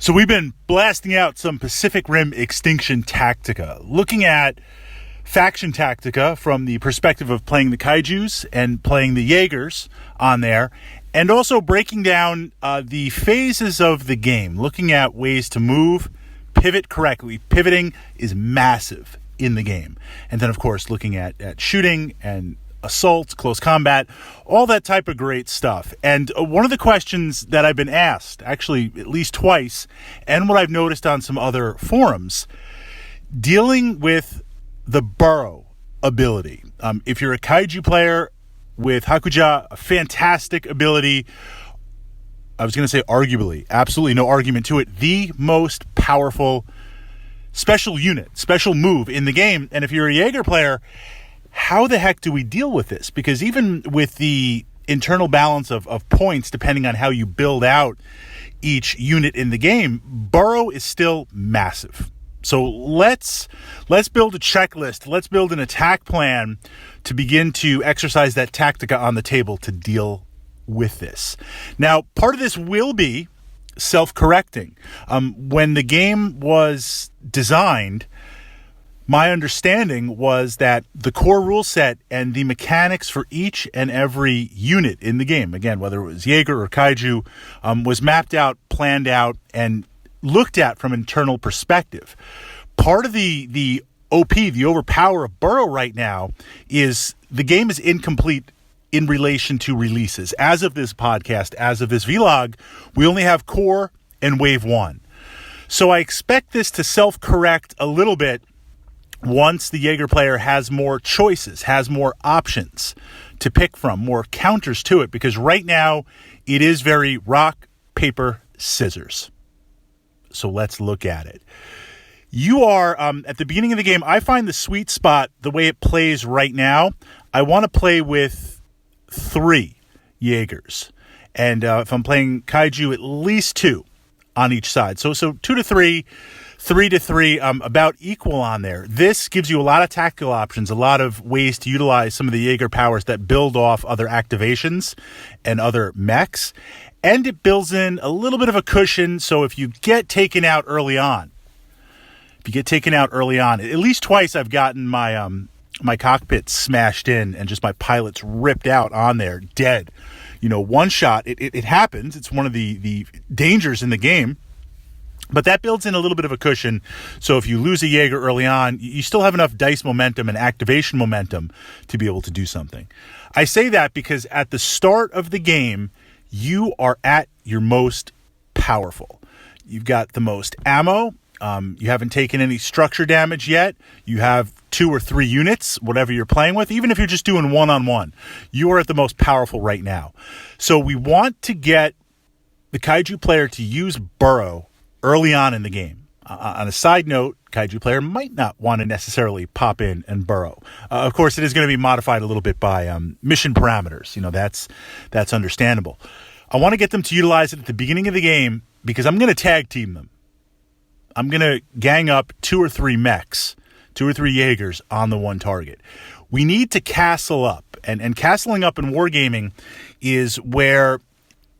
So we've been blasting out some Pacific Rim Extinction Tactica, looking at faction Tactica from the perspective of playing the Kaijus and playing the Jaegers on there, and also breaking down the phases of the game, looking at ways to move, pivot correctly. Pivoting is massive in the game. And then, of course, looking at shooting and assault, close combat, all that type of great stuff. And one of the questions that I've been asked, actually at least twice, and what I've noticed on some other forums, dealing with the Burrow ability. If you're a Kaiju player with Hakuja, a fantastic ability. I was going to say arguably, absolutely no argument to it, the most powerful special unit, special move in the game. And if you're a Jaeger player, how the heck do we deal with this? Because even with the internal balance of points, depending on how you build out each unit in the game, Burrow is still massive. So let's build a checklist. Let's build an attack plan to begin to exercise that tactica on the table to deal with this. Now, part of this will be self-correcting. When the game was designed, my understanding was that the core rule set and the mechanics for each and every unit in the game, again, whether it was Jaeger or Kaiju, was mapped out, planned out, and looked at from an internal perspective. Part of the OP, the overpower of Burrow right now, is the game is incomplete in relation to releases. As of this podcast, as of this vlog, we only have core and wave 1. So I expect this to self-correct a little bit once the Jaeger player has more choices, has more options to pick from, more counters to it, because right now it is very rock, paper, scissors. So let's look at it. You are, at the beginning of the game, I find the sweet spot, the way it plays right now, I want to play with 3 Jaegers. And if I'm playing Kaiju, at least 2 on each side. So 2 to 3, 3 to 3, about equal on there. This gives you a lot of tactical options, a lot of ways to utilize some of the Jaeger powers that build off other activations and other mechs. And it builds in a little bit of a cushion, so if you get taken out early on, at least twice I've gotten my cockpit smashed in and just my pilots ripped out on there, dead. One shot, it happens. It's one of the dangers in the game. But that builds in a little bit of a cushion. So if you lose a Jaeger early on, you still have enough dice momentum and activation momentum to be able to do something. I say that because at the start of the game, you are at your most powerful. You've got the most ammo. You haven't taken any structure damage yet. You have 2 or 3 units, whatever you're playing with. Even if you're just doing one-on-one, you are at the most powerful right now. So we want to get the Kaiju player to use Burrow early on in the game. On a side note, Kaiju player might not want to necessarily pop in and Burrow. Of course, it is going to be modified a little bit by mission parameters. That's understandable. I want to get them to utilize it at the beginning of the game because I'm going to tag team them. I'm going to gang up 2 or 3 mechs, 2 or 3 Jaegers on the one target. We need to castle up. And castling up in wargaming is where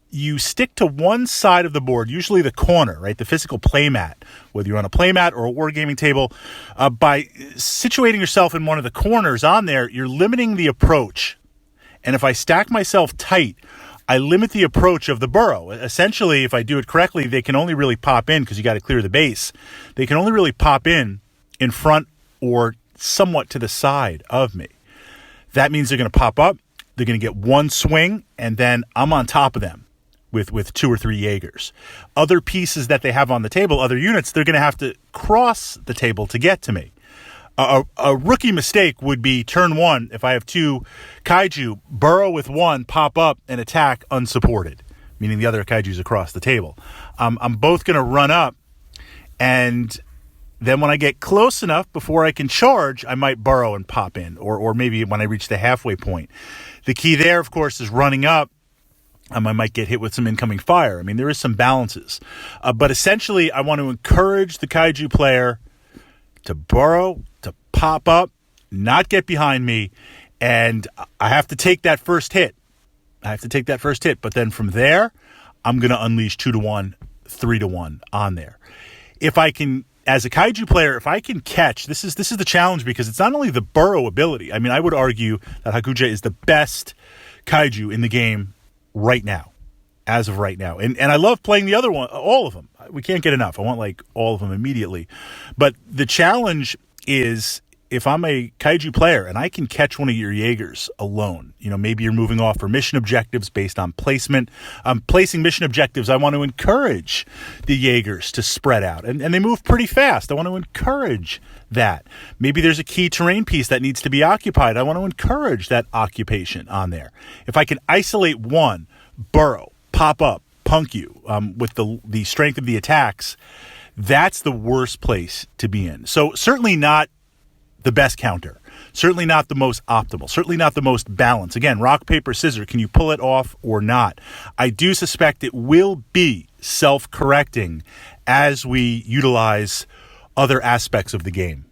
you stick to one side of the board, usually the corner, right? The physical playmat, whether you're on a playmat or a wargaming table. By situating yourself in one of the corners on there, you're limiting the approach. And if I stack myself tight, I limit the approach of the Burrow. Essentially, if I do it correctly, they can only really pop in because you got to clear the base. They can only really pop in front or somewhat to the side of me. That means they're going to pop up. They're going to get one swing, and then I'm on top of them with 2 or 3 Jaegers. Other pieces that they have on the table, other units, they're going to have to cross the table to get to me. A rookie mistake would be turn 1, if I have 2 Kaiju, Burrow with 1, pop up and attack unsupported, meaning the other Kaiju's across the table. I'm both going to run up, and then when I get close enough before I can charge, I might Burrow and pop in, or maybe when I reach the halfway point. The key there, of course, is running up. I might get hit with some incoming fire. I mean, there is some balances. But essentially, I want to encourage the Kaiju player to Burrow, to pop up, not get behind me, and I have to take that first hit. But then from there, I'm going to unleash 2 to 1 3-1 on there. If I can, as a kaiju player, if I can catch, this is the challenge, because it's not only the Burrow ability. I mean, I would argue that Hakuja is the best kaiju in the game right now, as of right now. And I love playing the other one, all of them. We can't get enough. I want like all of them immediately. But the challenge is, if I'm a kaiju player and I can catch one of your Jaegers alone, maybe you're moving off for mission objectives based on placement. Placing mission objectives, I want to encourage the Jaegers to spread out. And they move pretty fast. I want to encourage that. Maybe there's a key terrain piece that needs to be occupied. I want to encourage that occupation on there. If I can isolate one, burrow, pop up, punk you with the strength of the attacks, that's the worst place to be in. So certainly not the best counter. Certainly not the most optimal. Certainly not the most balanced. Again, rock, paper, scissors. Can you pull it off or not? I do suspect it will be self-correcting as we utilize other aspects of the game.